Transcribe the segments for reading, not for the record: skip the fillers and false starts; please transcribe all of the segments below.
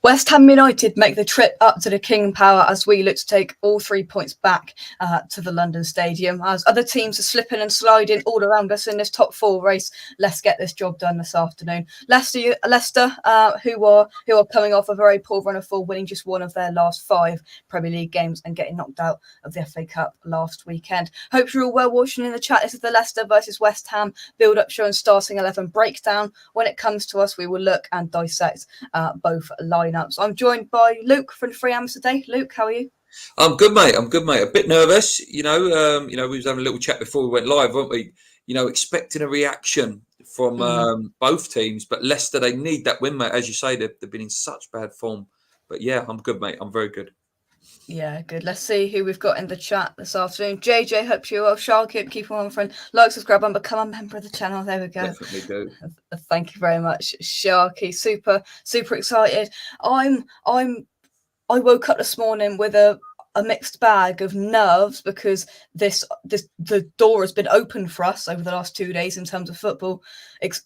West Ham United make the trip up to the King Power as we look to take all 3 points back to the London Stadium. As other teams are slipping and sliding all around us in this top 4 race, let's get this job done this afternoon. Leicester, who are coming off a very poor run of form, winning just one of their last 5 Premier League games and getting knocked out of the FA Cup last weekend. Hope you're all well watching in the chat. This is the Leicester versus West Ham build-up show and starting 11 breakdown. When it comes to us, we will look and dissect both lineups. I'm joined by Luke from Free Ams today. Luke, how are you? I'm good, mate. A bit nervous, we was having a little chat before we went live, weren't we? Expecting a reaction from both teams, but Leicester, they need that win, mate. As you say, they've been in such bad form. But yeah, I'm good, mate. I'm very good. Yeah, good. Let's see who we've got in the chat this afternoon. JJ, hope you're well. Sharky, keep on, friend. Like, subscribe, and become a member of the channel. There we go. Definitely do. Thank you very much, Sharky. Super excited. I woke up this morning with a mixed bag of nerves because the door has been open for us over the last 2 days in terms of football,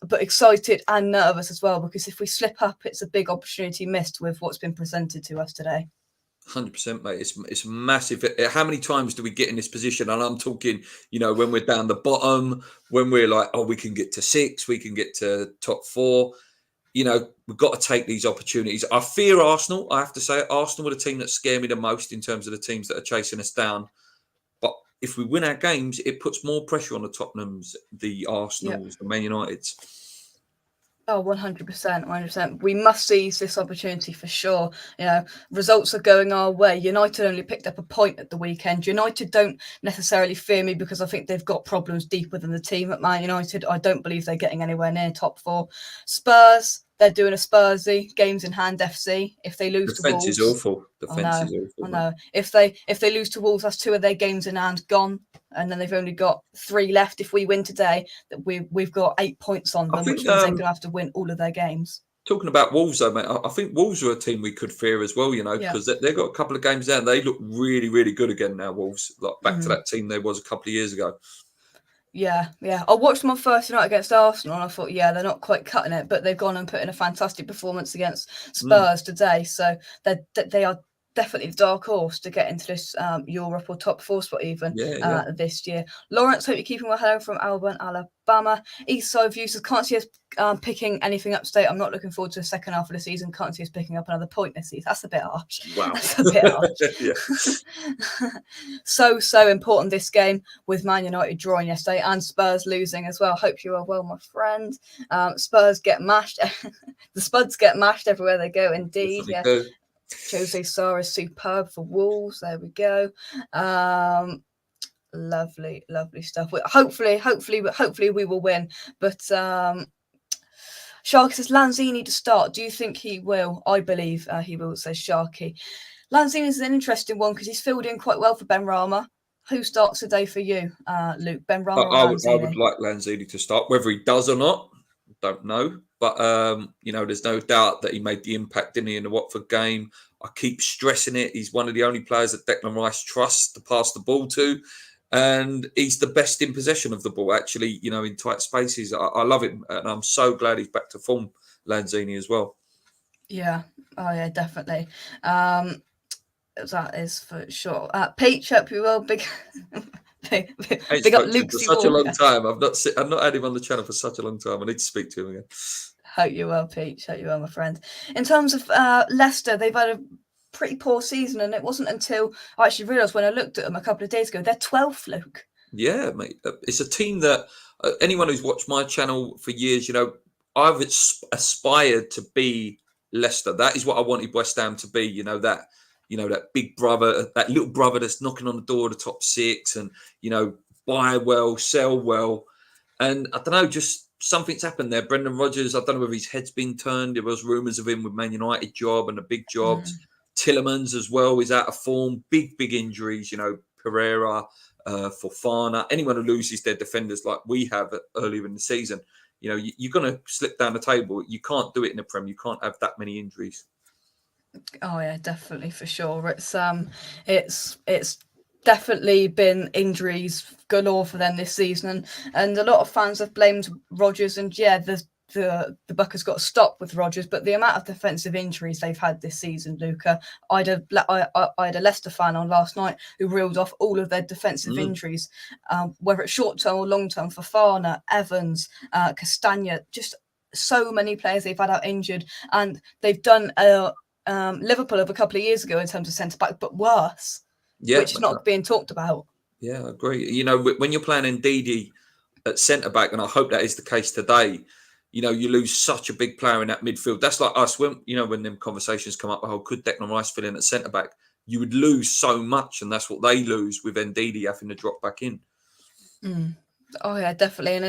but excited and nervous as well, because if we slip up, it's a big opportunity missed with what's been presented to us today. 100%, mate. It's massive. How many times do we get in this position? And I'm talking, when we're down the bottom, when we're like, oh, we can get to 6, we can get to top 4. We've got to take these opportunities. I fear Arsenal. I have to say, Arsenal are the team that scare me the most in terms of the teams that are chasing us down. But if we win our games, it puts more pressure on the Tottenhams, the Arsenals, the Man Uniteds. Oh, 100%. We must seize this opportunity for sure. Results are going our way. United only picked up a point at the weekend. United don't necessarily fear me because I think they've got problems deeper than the team at Man United. I don't believe they're getting anywhere near top 4. Spurs, they're doing a Spursy, games in hand FC. If they lose to Wolves, is awful. Defense is awful. I know. If they lose to Wolves, that's 2 of their games in hand gone, and then they've only got 3 left. If we win today, that we've got 8 points on them, which means they're going to have to win all of their games. Talking about Wolves, though, mate, I think Wolves are a team we could fear as well. Because they've got a couple of games down. They look really, really good again now. Wolves, like back to that team they was a couple of years ago. Yeah. I watched them on Thursday night against Arsenal and I thought, they're not quite cutting it, but they've gone and put in a fantastic performance against Spurs today. So they are definitely the dark horse to get into this Europe or top 4 spot even this year. Lawrence, hope you're keeping well. Hello from Auburn, Alabama. Eastside Views, can't see us picking anything up today. I'm not looking forward to the second half of the season. Can't see us picking up another point this season. That's a bit harsh. Wow. That's a bit harsh. So important this game with Man United drawing yesterday and Spurs losing as well. Hope you are well, my friend. Spurs get mashed. The Spuds get mashed everywhere they go, indeed. Definitely do. Jose Sarr is superb for Wolves. There we go. Lovely stuff. Hopefully we will win. But Sharky says Lanzini to start. Do you think he will? I believe he will, says Sharky. Lanzini is an interesting one because he's filled in quite well for Benrahma. Who starts today for you, Luke? Benrahma or Lanzini? I would like Lanzini to start. Whether he does or not, don't know. But, there's no doubt that he made the impact, didn't he, in the Watford game. I keep stressing it. He's one of the only players that Declan Rice trusts to pass the ball to. And he's the best in possession of the ball, actually, in tight spaces. I love him. And I'm so glad he's back to form, Lanzini, as well. Yeah. Oh, yeah, definitely. That is for sure. Peach, hope you will. Big up Luke for such a long time. I've not had him on the channel for such a long time. I need to speak to him again. Hope you will, Peach. Hope you will, my friend. In terms of Leicester, they've had a pretty poor season, and it wasn't until I actually realised when I looked at them a couple of days ago, they're 12th, Luke. Yeah, mate. It's a team that anyone who's watched my channel for years, I've aspired to be Leicester. That is what I wanted West Ham to be. That big brother, that little brother that's knocking on the door of the top 6 and, buy well, sell well. And I don't know, just something's happened there. Brendan Rodgers, I don't know whether his head's been turned. There was rumours of him with Man United job and the big jobs. Tillemans as well is out of form. Big injuries, Pereira, Fofana. Anyone who loses their defenders like we have earlier in the season, you're going to slip down the table. You can't do it in the Prem. You can't have that many injuries. Oh yeah, definitely, for sure. It's definitely been injuries galore for them this season, and a lot of fans have blamed Rodgers. And the buck has got to stop with Rodgers, but the amount of defensive injuries they've had this season, Luca. I had a Leicester fan on last night who reeled off all of their defensive injuries, whether it's short term or long term, for Fofana, Evans, Castagna, just so many players they've had out injured, and they've done Liverpool of a couple of years ago in terms of centre back, but worse, which is not being talked about. Yeah, I agree. You know, when you're playing Ndidi at centre back, and I hope that is the case today, you know, you lose such a big player in that midfield. That's like us when, you know, when them conversations come up, oh, could Declan Rice fill in at centre back? You would lose so much, and that's what they lose with Ndidi having to drop back in. Oh yeah, definitely. And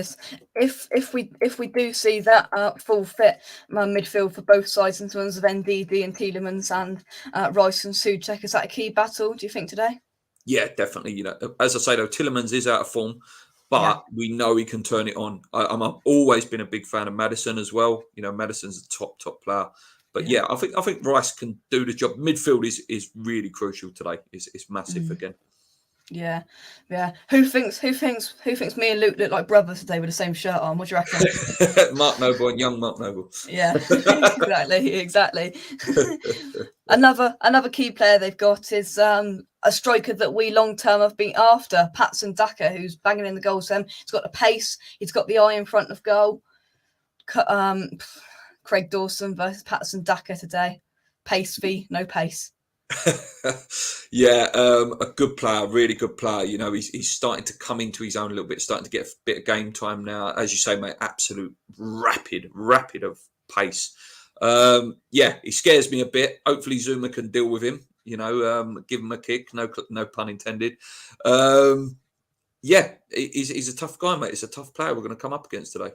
if we do see that full fit midfield for both sides in terms of Ndidi and Tielemans and Rice and Souček, is that a key battle, do you think, today? Yeah, definitely. You know, as I say though, Tielemans is out of form, but we know he can turn it on. I've always been a big fan of Maddison as well. You know, Maddison's a top player. But yeah, I think Rice can do the job. Midfield is really crucial today. It's massive again. Yeah. Who thinks me and Luke look like brothers today with the same shirt on? What do you reckon? Mark Noble and young Mark Noble. Yeah, exactly. Another key player they've got is a striker that we long term have been after, Patson Daka, who's banging in the goals. He's got the pace, he's got the eye in front of goal. Craig Dawson versus Patson Daka today. Pace v no pace. Yeah, a good player, really good player. You know, he's starting to come into his own a little bit, starting to get a bit of game time now. As you say, mate, absolute rapid of pace. Yeah, he scares me a bit. Hopefully Zuma can deal with him, you know, give him a kick, no pun intended. Yeah, he's a tough guy, mate. It's a tough player we're going to come up against today.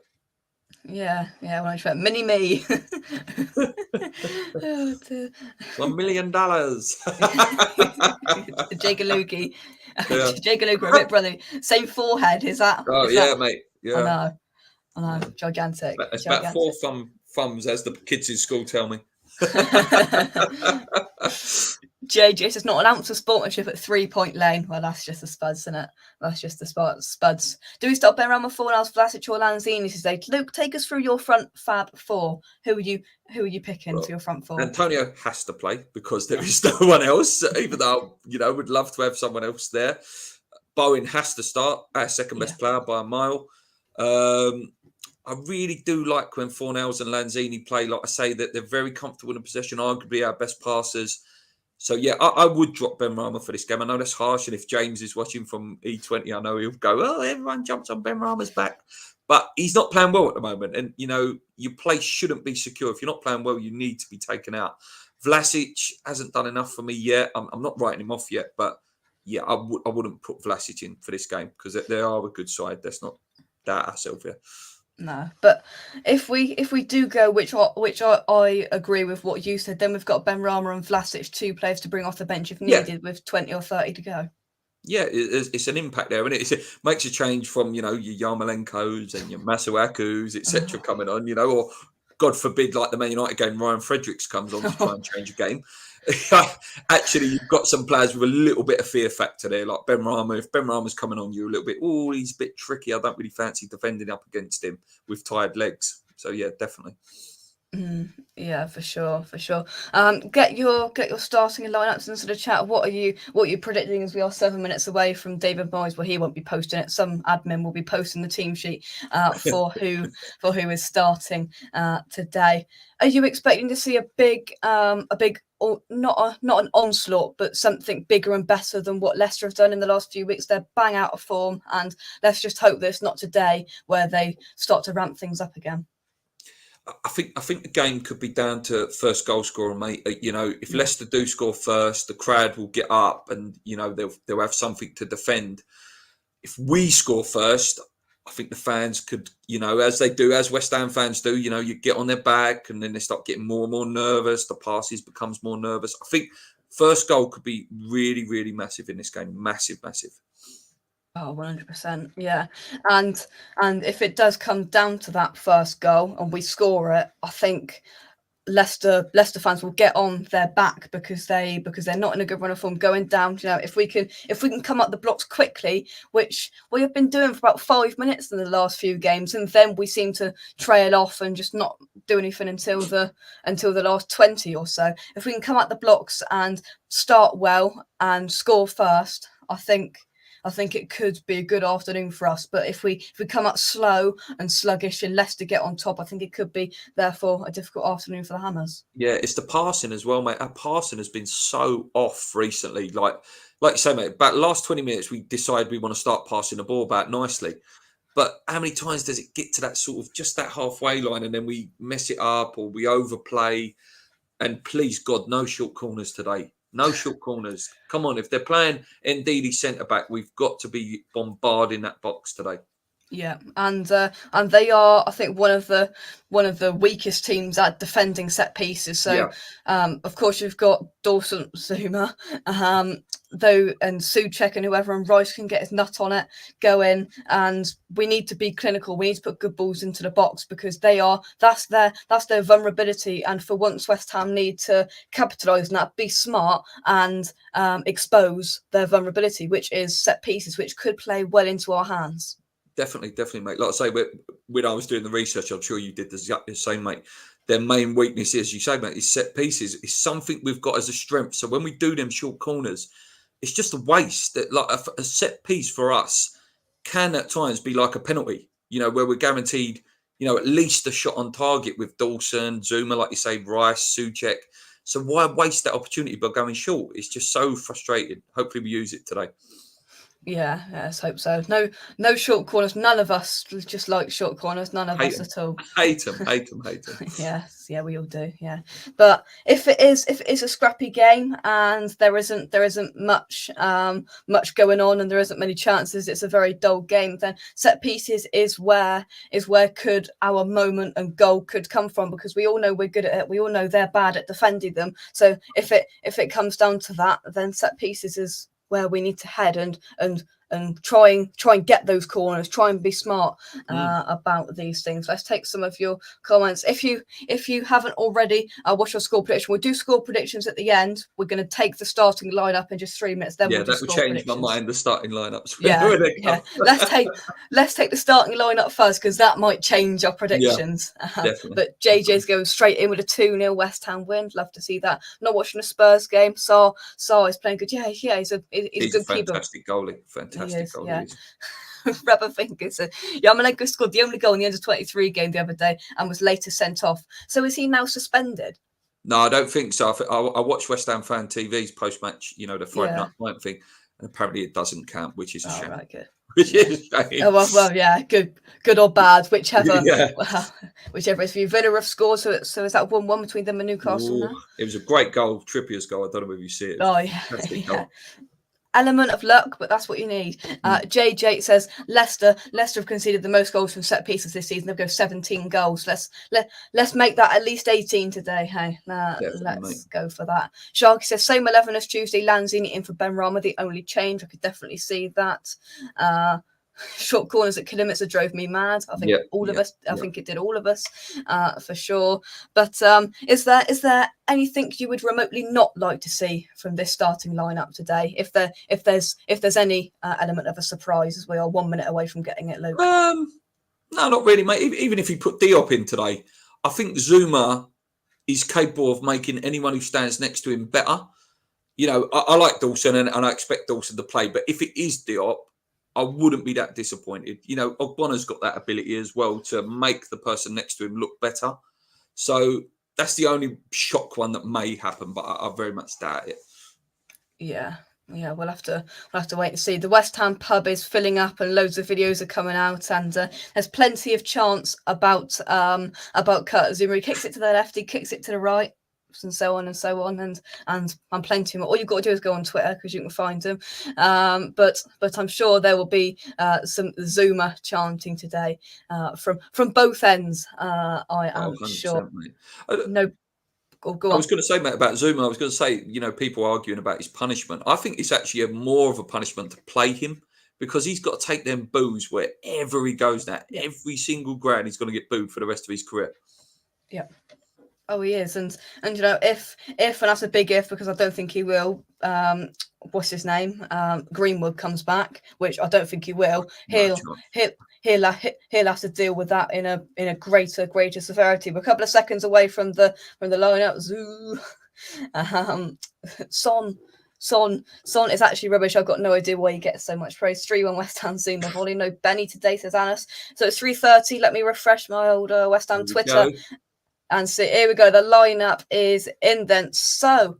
Yeah, when I try mini me. $1 million. Jagalugi. Jagalugi, a bit brother. Same forehead, is that? Oh, is yeah, that... mate. Yeah. I know. Gigantic. It's about 4 thumbs, as the kids in school tell me. JJ says not an ounce of sportsmanship at 3-point lane. Well, that's just the Spuds, isn't it? That's just the Spuds. Do we stop Benrahma, Fornals, Vlasic, or Lanzini today? Luke, take us through your front fab four. Who are you picking for your front four? Antonio has to play because there is no one else. Even though would love to have someone else there. Bowen has to start, our second best player by a mile. I really do like when Fornals and Lanzini play. Like I say, that they're very comfortable in possession, arguably our best passers. So, yeah, I would drop Benrahma for this game. I know that's harsh, and if James is watching from E20, I know he'll go, oh, everyone jumps on Benrahma's back. But he's not playing well at the moment. And, you know, your place shouldn't be secure. If you're not playing well, you need to be taken out. Vlasic hasn't done enough for me yet. I'm not writing him off yet. But, yeah, I wouldn't put Vlasic in for this game because they are a good side. Let's not doubt ourselves here. No, but if we do go, which I agree with what you said, then we've got Benrahma and Vlasic, 2 players to bring off the bench if needed, with 20 or 30 to go. Yeah, it's an impact there, and it makes a change from your Yarmolenkos and your Masuakus, etc. coming on, or God forbid, like the Man United game, Ryan Fredericks comes on to try and change a game. Actually, you've got some players with a little bit of fear factor there, like Benrahma. If Benrahma's coming on you a little bit, he's a bit tricky. I don't really fancy defending up against him with tired legs. So yeah, definitely. Yeah, for sure. Get your starting lineups into the chat. What are you predicting, as we are 7 minutes away from David Moyes? Well, he won't be posting it. Some admin will be posting the team sheet for who is starting today. Are you expecting to see a big not an onslaught, but something bigger and better than what Leicester have done in the last few weeks? They're bang out of form, and let's just hope that it's not today where they start to ramp things up again. I think the game could be down to first goal scorer, mate. If Leicester do score first, the crowd will get up and they'll have something to defend. If we score first, I think the fans could, as they do, as West Ham fans do, you get on their back and then they start getting more and more nervous. The passes becomes more nervous. I think first goal could be really, really massive in this game. Massive. Oh, 100%. Yeah. And if it does come down to that first goal and we score it, I think Leicester fans will get on their back because they're not in a good run of form going down. If we can come up the blocks quickly, which we have been doing for about 5 minutes in the last few games, and then we seem to trail off and just not do anything until the last 20 or so. If we can come up the blocks and start well and score first, I think it could be a good afternoon for us. But if we come up slow and sluggish and Leicester get on top, I think it could be, therefore, a difficult afternoon for the Hammers. Yeah, it's the passing as well, mate. Our passing has been so off recently. Like you say, mate, about the last 20 minutes, we decide we want to start passing the ball back nicely. But how many times does it get to that sort of just that halfway line and then we mess it up or we overplay? And please, God, no short corners today. No short corners. Come on, if they're playing Ndidi centre back, we've got to be bombarding that box today. Yeah, and they are, I think, one of the weakest teams at defending set pieces. So, of course, you've got Dawson, Zuma, though, and Souček and whoever, and Rice can get his nut on it, go in, and we need to be clinical. We need to put good balls into the box because that's their vulnerability. And for once, West Ham need to capitalise on that, be smart, and expose their vulnerability, which is set pieces, which could play well into our hands. Definitely, mate. Like I say, when I was doing the research, I'm sure you did the same, mate. Their main weakness, as you say, mate, is set pieces. It's something we've got as a strength. So when we do them short corners, it's just a waste. That like a set piece for us can at times be like a penalty. Where we're guaranteed, at least a shot on target with Dawson, Zuma, like you say, Rice, Souček. So why waste that opportunity by going short? It's just so frustrating. Hopefully, we use it today. Yeah, let's hope so. No short corners. None of us just like short corners. None of us at all. Hate them. Yes, yeah, we all do. Yeah, but if it is a scrappy game and there isn't much going on and there isn't many chances, it's a very dull game. Then set pieces is where could our moment and goal could come from, because we all know we're good at it. We all know they're bad at defending them. So if it comes down to that, then set pieces is where we need to head and try and get those corners, try and be smart about these things. Let's take some of your comments. If you haven't already, what's your score prediction? We'll do score predictions at the end. We're going to take the starting lineup in just 3 minutes. Then we'll do that would change my mind. The starting lineups. Yeah. Let's take the starting lineup first, because that might change our predictions. Definitely. But JJ's going straight in with a 2-0 West Ham win. Love to see that. Not watching a Spurs game. Saar is playing good. Yeah, he's a good keeper. Fantastic goalie. Fantastic goalie. Rubber fingers. Yarmolenko scored the only goal in the under-23 game the other day and was later sent off. So is he now suspended? No, I don't think so. I watched West Ham Fan TV's post-match, the Friday night thing, and apparently it doesn't count, which is a shame. Right, good. Which is a shame. Oh, well, yeah, good or bad, whichever. Whichever. If you Villa have scored, so is that 1-1 between them and Newcastle now? It was a great goal, Trippier's goal. I don't know if you see it. Yeah. Element of luck, but that's what you need. JJ says Leicester have conceded the most goals from set pieces this season. They've got 17 goals. Let's make that at least 18 today. Hey, let's go for that. Sharky says same 11 as Tuesday. Lanzini in for Ben Rama, the only change. I could definitely see that. Short corners at kilometres drove me mad. I think all of us. I think it did all of us, for sure. But is there anything you would remotely not like to see from this starting lineup today? If there's any element of a surprise, as we are 1 minute away from getting it, Luke. No, not really, mate. Even if you put Diop in today, I think Zuma is capable of making anyone who stands next to him better. I like Dawson and I expect Dawson to play, but if it is Diop, I wouldn't be that disappointed. Ogbona's got that ability as well to make the person next to him look better. So that's the only shock one that may happen, but I very much doubt it. Yeah, we'll have to wait and see. The West Ham pub is filling up, and loads of videos are coming out, and there's plenty of chants about Kurt Zuma. He kicks it to the left, he kicks it to the right, and so on, and plenty more. All you've got to do is go on Twitter, because you can find them. But I'm sure there will be some Zuma chanting today from both ends. I am sure. No. Go on. I was going to say, mate, about Zuma. I was going to say, people arguing about his punishment. I think it's actually more of a punishment to play him, because he's got to take them boos wherever he goes now. Every single ground, he's going to get booed for the rest of his career. Yeah. Oh, he is, and if and that's a big if, because I don't think he will. What's his name? Greenwood comes back, which I don't think he will. No He'll chance. he'll he'll have to deal with that in a greater severity. We're a couple of seconds away from the lineup. Zoo, um, Son. Son is actually rubbish. I've got no idea why he gets so much praise. 3-1 West Ham Zoom the volley. No Benny today, says Anis. So it's 3:30. Let me refresh my old West Ham Here we Twitter. go. And so here we go. The lineup is in then. So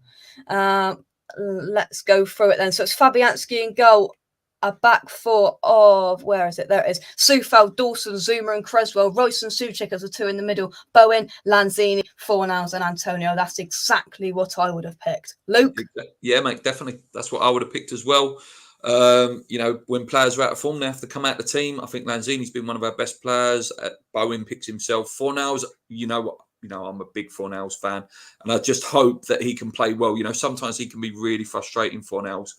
let's go through it then. So it's Fabianski in goal. A back four of, where is it? There it is. Soufal, Dawson, Zuma, and Creswell. Royce and Souček as the two in the middle. Bowen, Lanzini, Fornals, and Antonio. That's exactly what I would have picked. Luke? Yeah, mate, definitely. That's what I would have picked as well. When players are out of form, they have to come out of the team. I think Lanzini's been one of our best players. Bowen picks himself. Fornals, I'm a big Fornals fan, and I just hope that he can play well. Sometimes he can be really frustrating, Fornals,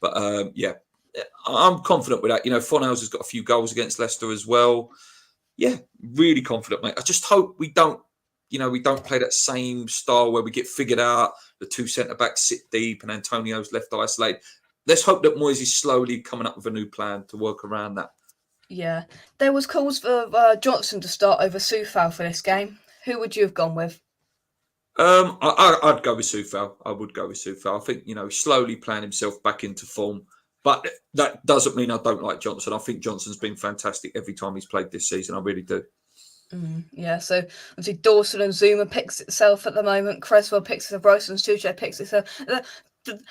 but I'm confident with that. Fornals has got a few goals against Leicester as well. Yeah, really confident, mate. I just hope we don't play that same style where we get figured out. The two centre backs sit deep and Antonio's left isolated. Let's hope that Moyes is slowly coming up with a new plan to work around that. Yeah, there was calls for Johnson to start over Soufal for this game. Who would you have gone with? I'd go with Soufal. I would go with Soufal. I think, slowly playing himself back into form. But that doesn't mean I don't like Johnson. I think Johnson's been fantastic every time he's played this season. I really do. Yeah, so obviously Dawson and Zuma picks itself at the moment. Creswell picks itself. Royce and Souček picks itself.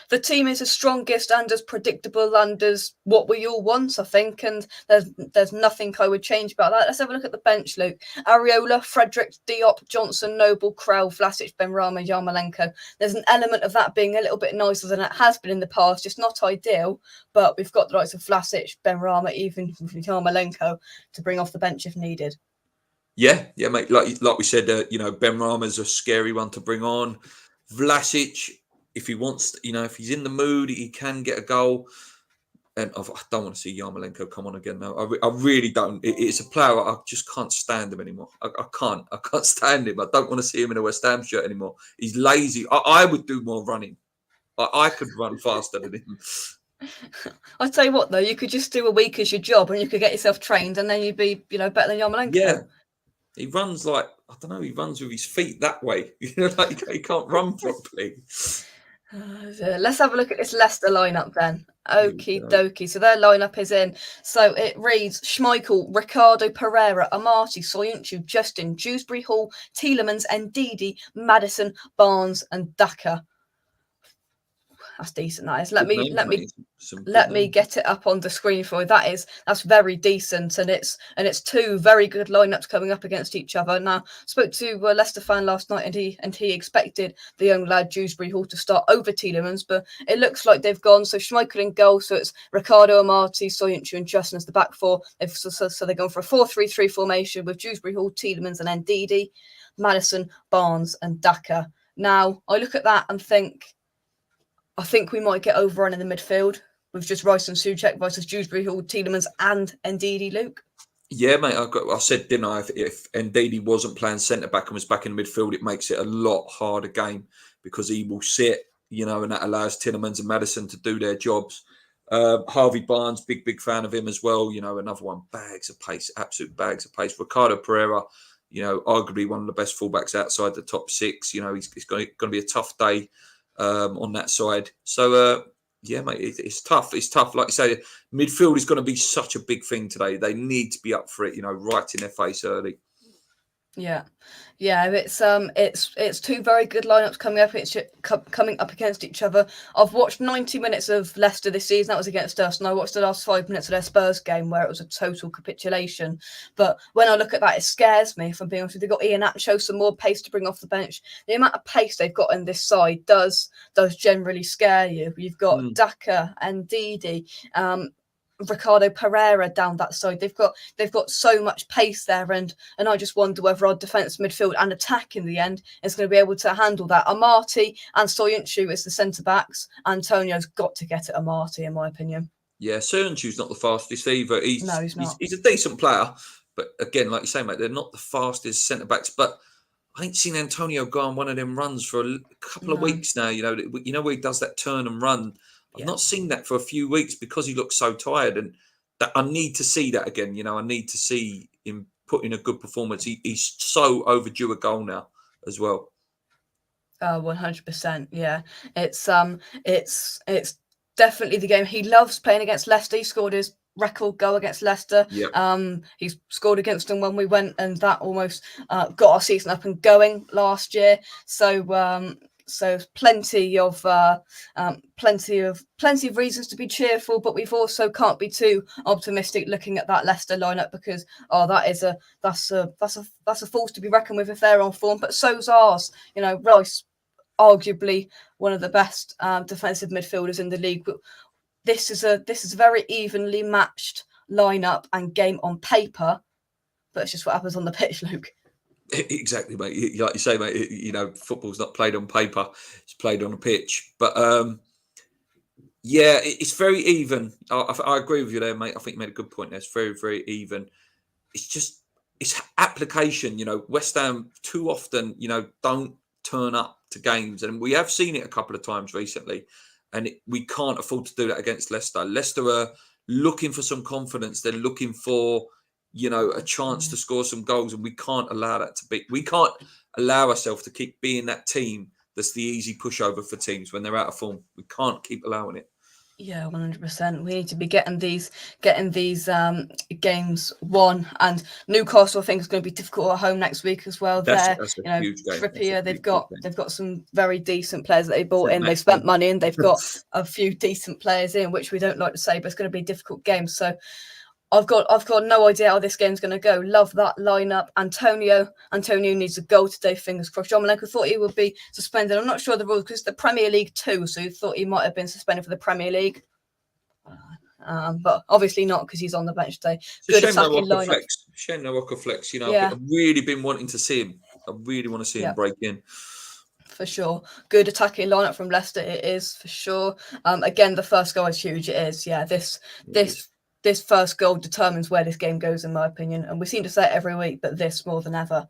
The team is as strongest and as predictable and as what we all want, I think, and there's nothing I would change about that. Let's have a look at the bench, Luke. Areola, Frederick, Diop, Johnson, Noble, Krell, Vlasic, Benrahma, Yarmolenko. There's an element of that being a little bit nicer than it has been in the past. It's not ideal, but we've got the likes of Vlasic, Benrahma, even Yarmolenko to bring off the bench if needed. Yeah, mate. Like we said, Benrahma's a scary one to bring on. Vlasic, if he wants, if he's in the mood, he can get a goal. And I don't want to see Yarmolenko come on again. No, I really don't. It's a player I just can't stand him anymore. I can't stand him. I don't want to see him in a West Ham shirt anymore. He's lazy. I would do more running. I could run faster than him. I'll tell you what, though, you could just do a week as your job, and you could get yourself trained, and then you'd be, better than Yarmolenko. Yeah. He runs like, I don't know, he runs with his feet that way. Like he can't run properly. Let's have a look at this Leicester lineup then. Okie dokie. So their lineup is in. So it reads Schmeichel, Ricardo Pereira, Amati, Soyuncu, Justin, Dewsbury Hall, Tielemans, Ndidi, Maddison, Barnes, and Daka. That's decent. That is. Let me get it up on the screen for you. That's very decent, and it's two very good lineups coming up against each other. Now, spoke to a Leicester fan last night, and he expected the young lad Dewsbury Hall to start over Tielemans, but it looks like they've gone. So Schmeichel in goal. So it's Ricardo, Amati, Soyuncu, and Justin as the back four. So they're going for a 4-3-3 formation with Dewsbury Hall, Tielemans, and Ndidi, Maddison, Barnes, and Daka. Now I look at that and I think we might get overrun in the midfield with just Rice and Souček versus Dewsbury Hall, Tielemans, and Ndidi, Luke. Yeah, mate. I said, didn't I? If Ndidi wasn't playing centre back and was back in the midfield, it makes it a lot harder game because he will sit, and that allows Tielemans and Maddison to do their jobs. Harvey Barnes, big fan of him as well. Another one, bags of pace, absolute bags of pace. Ricardo Pereira, arguably one of the best fullbacks outside the top six. It's going to be a tough day on that side. So, yeah, mate, it's tough. It's tough. Like you say, midfield is going to be such a big thing today. They need to be up for it, right in their face early. Yeah, it's two very good lineups coming up against each other. I've watched 90 minutes of Leicester this season. That was against us, and I watched the last 5 minutes of their Spurs game where it was a total capitulation. But when I look at that, it scares me. If I'm being honest with you, they've got Iheanacho, some more pace to bring off the bench. The amount of pace they've got in this side does generally scare you. You've got Daka and Ndidi. Ricardo Pereira down that side. They've got so much pace there, and I just wonder whether our defence, midfield, and attack in the end is going to be able to handle that. Amati and Soyuncu is the centre backs. Antonio's got to get at Amati, in my opinion. Yeah, Soyuncu's not the fastest either. He's not. He's a decent player, but again, like you say, mate, they're not the fastest centre backs. But I ain't seen Antonio go on one of them runs for a couple of No. weeks now. Where he does that turn and run. I've Yeah. not seen that for a few weeks because he looks so tired, and that I need to see that again. I need to see him put in a good performance. He's so overdue a goal now as well. 100%. Yeah, it's definitely the game he loves playing against Leicester. He scored his record goal against Leicester. Yeah. He's scored against them when we went, and that almost got our season up and going last year. So plenty of reasons to be cheerful, but we've also can't be too optimistic looking at that Leicester lineup, because that's a force to be reckoned with if they're on form. But so's ours. Rice, arguably one of the best defensive midfielders in the league. But this is a very evenly matched lineup and game on paper, but it's just what happens on the pitch, Luke. Exactly, mate. Like you say, mate. Football's not played on paper; it's played on a pitch. But yeah, it's very even. I agree with you there, mate. I think you made a good point there. It's very, very even. It's application. West Ham too often, don't turn up to games, and we have seen it a couple of times recently, and we can't afford to do that against Leicester. Leicester are looking for some confidence. They're looking for a chance to score some goals, and we can't allow that to be. We can't allow ourselves to keep being that team that's the easy pushover for teams when they're out of form. We can't keep allowing it. Yeah, 100%. We need to be getting these games won, and Newcastle I think is going to be difficult at home next week as well. That's a huge game. Trippier, they've got some very decent players that they bought in. They've spent money and they've got a few decent players in, which we don't like to say, but it's going to be a difficult game. So I've got no idea how this game's going to go. Love that lineup. Antonio needs a goal today. Fingers crossed. Yarmolenko thought he would be suspended. I'm not sure of the rules because it's the Premier League too, so he thought he might have been suspended for the Premier League. But obviously not, because he's on the bench today. Good attacking lineup. Shame no Rocker Flex. I've really been wanting to see him. I really want to see him break in. For sure. Good attacking lineup from Leicester. It is, for sure. Again, the first goal is huge. It is. Yeah. This first goal determines where this game goes, in my opinion. And we seem to say it every week, but this more than ever.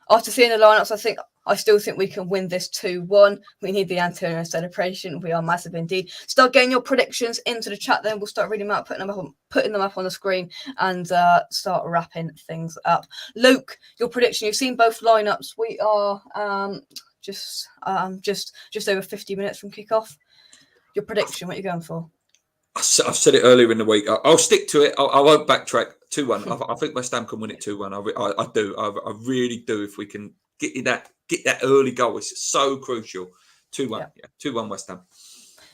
After seeing the lineups, I still think we can win this 2-1. We need the Antonio celebration. We are massive indeed. Start getting your predictions into the chat, then we'll start reading them out, putting them up on the screen, and start wrapping things up. Luke, your prediction. You've seen both lineups. We are just over 50 minutes from kickoff. Your prediction, what are you going for? I've said it earlier in the week. I'll stick to it. I won't backtrack. 2-1. I think West Ham can win it 2-1. I do. I really do. If we can get that early goal, it's so crucial. 2-1. Yeah. 2-1 West Ham.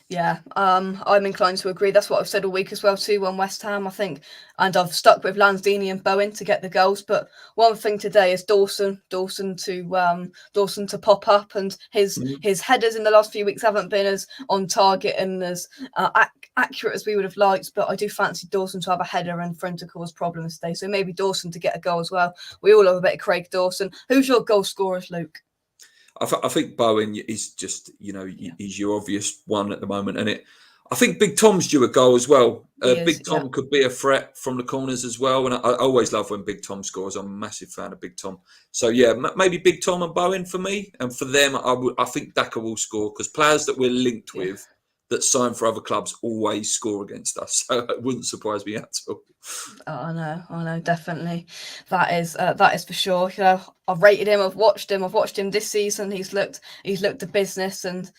Yeah, I'm inclined to agree. That's what I've said all week as well. 2-1 West Ham, I think, and I've stuck with Lanzini and Bowen to get the goals. But one thing today is Dawson to pop up, and his headers in the last few weeks haven't been as on target and as accurate as we would have liked. But I do fancy Dawson to have a header and for him to cause problems today. So maybe Dawson to get a goal as well. We all love a bit of Craig Dawson. Who's your goal scorers, Luke? I think Bowen is just, he's your obvious one at the moment. And I think Big Tom's due a goal as well. Big Tom could be a threat from the corners as well. And I always love when Big Tom scores. I'm a massive fan of Big Tom. So, yeah, maybe Big Tom and Bowen for me. And for them, I think Daka will score, because players that we're linked with that sign for other clubs always score against us. So it wouldn't surprise me at all. Oh, I know, definitely. That is for sure. I've rated him, I've watched him this season. He's looked the business, and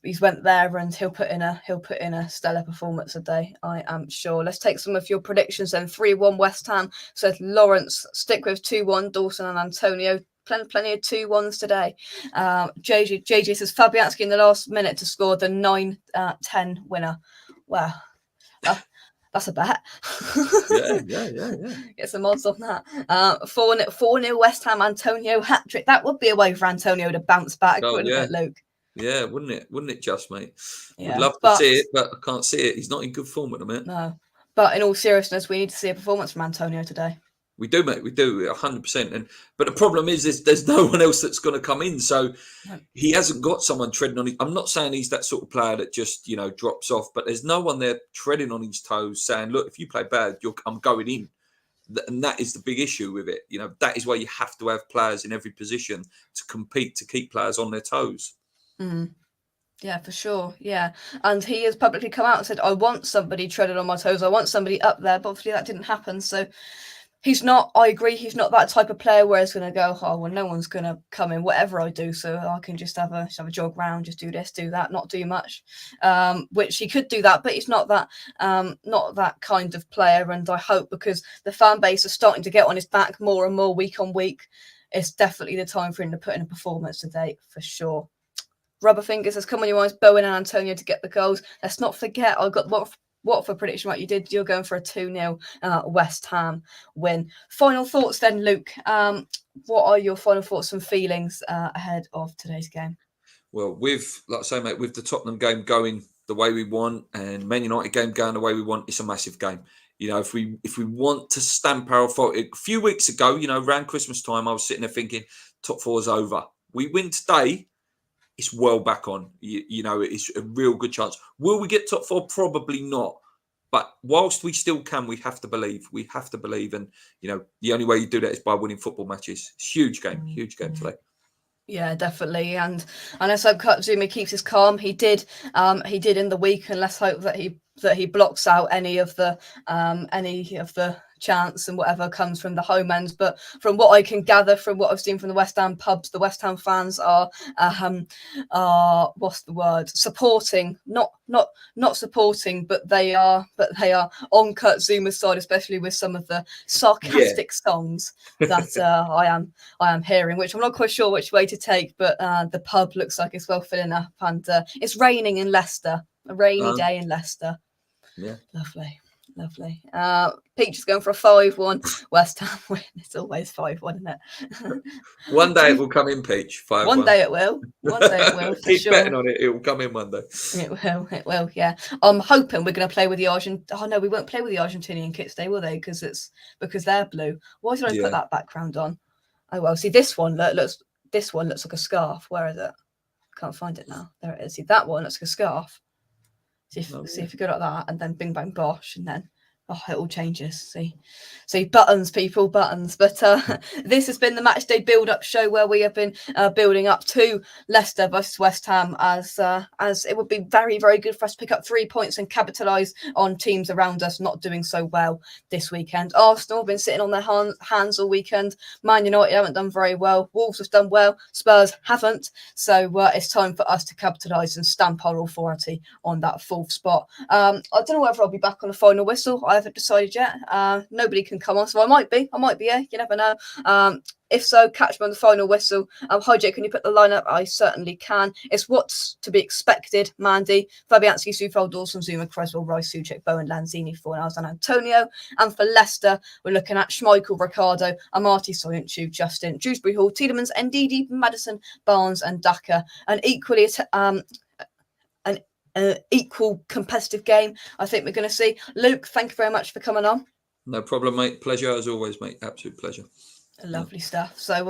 he's went there, and he'll put in a stellar performance today, I am sure. Let's take some of your predictions then. 3-1 West Ham. So Lawrence, stick with 2-1 Dawson and Antonio. Plenty of 2-1s today. JJ says Fabianski in the last minute to score the 9-10 winner. Wow. That's a bet. Yeah. Get some odds on that. 4-0 West Ham, Antonio hat-trick. That would be a way for Antonio to bounce back, wouldn't it, Luke? Yeah, wouldn't it? Wouldn't it just, mate? Yeah, We'd love to see it, but I can't see it. He's not in good form at the minute. No. But in all seriousness, we need to see a performance from Antonio today. We do, mate. We do, 100%. But the problem is there's no one else that's going to come in. So he hasn't got someone treading on his... I'm not saying he's that sort of player that just, drops off. But there's no one there treading on his toes saying, look, if you play bad, I'm going in. And that is the big issue with it. You know, that is why you have to have players in every position to compete, to keep players on their toes. Mm. Yeah, for sure. Yeah. And he has publicly come out and said, I want somebody treading on my toes. I want somebody up there. But obviously that didn't happen. So he's not, I agree, he's not that type of player where it's going to go, oh, well, no one's going to come in, whatever I do. So I can just have a jog round, just do this, do that, not do much, which he could do that. But he's not that kind of player. And I hope, because the fan base is starting to get on his back more and more week on week, it's definitely the time for him to put in a performance today, for sure. Rubberfingers says, come on, you eyes, Bowen and Antonio to get the goals. Let's not forget, I got what for prediction right you did. You're going for a 2-0 West Ham win. Final thoughts then, Luke. What are your final thoughts and feelings ahead of today's game? Well, like I say, mate, with the Tottenham game going the way we want and Man United game going the way we want, it's a massive game. You know, if we want to stamp our authority, a few weeks ago, you know, around Christmas time, I was sitting there thinking, top four is over. We win today, it's well back on. You know, it's a real good chance. Will we get top four? Probably not. But whilst we still can, we have to believe. We have to believe. And, you know, the only way you do that is by winning football matches. It's a huge game today. Yeah, definitely. And let's hope Zuma keeps his calm. He did in the week, and let's hope that he blocks out any of the chance and whatever comes from the home end. But from what I can gather, from what I've seen from the West Ham pubs, the West Ham fans are what's the word? Supporting, not supporting, but they are on Kurt Zuma's side, especially with some of the sarcastic songs that I am hearing, which I'm not quite sure which way to take. But the pub looks like it's well filling up, and it's raining in Leicester. A rainy day in Leicester. Yeah, lovely. Peach is going for a 5-1 West Ham win. It's always 5-1, isn't it? One day it will come in, Peach. 5-1. One day it will. For Keep sure. betting on it. It will come in one day. It will. Yeah. I'm hoping we're going to play with the Oh no, we won't play with the Argentinian kits today, will they? Because they're blue. Why did I put that background on? Oh well. See, this one looks like a scarf. Where is it? Can't find it now. There it is. See, that one looks like a scarf. See if you go like that, and then bing bang bosh, and then it all changes. See, buttons, people, buttons. But this has been the Matchday build-up show where we have been building up to Leicester versus West Ham, as it would be very, very good for us to pick up 3 points and capitalise on teams around us not doing so well this weekend. Arsenal have been sitting on their hands all weekend. Man United haven't done very well. Wolves have done well. Spurs haven't. So it's time for us to capitalise and stamp our authority on that fourth spot. I don't know whether I'll be back on the final whistle. I haven't decided yet. Nobody can come on, so I might be here. You never know. If so, catch me on the final whistle. Hi, Jake, can you put the lineup? I certainly can. It's what's to be expected. Mandy, Fabianski, Sufol, Dawson, Zuma, Creswell, Rice, Suchek, Bowen, Lanzini, Fornals, and Antonio. And for Leicester, we're looking at Schmeichel, Ricardo, Amati, Soyuncu, Justin, Dewsbury Hall, Tielemans, Ndidi, Madison, Barnes, and Daka. And equally, an equal competitive game I think we're going to see. Luke, thank you very much for coming on. No problem, mate. Pleasure as always, mate. Absolute pleasure. Lovely stuff. So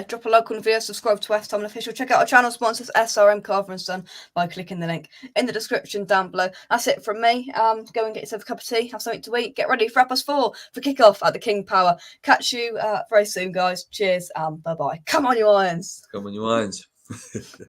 drop a like on the video, subscribe to West Ham Official, check out our channel sponsors SRM Carver & Son by clicking the link in the description down below. That's it from me. Go and get yourself a cup of tea, have something to eat, get ready for Rappers 4 for kickoff at the King Power. Catch you very soon, guys. Cheers and bye-bye. Come on, you Irons. Come on, you Irons.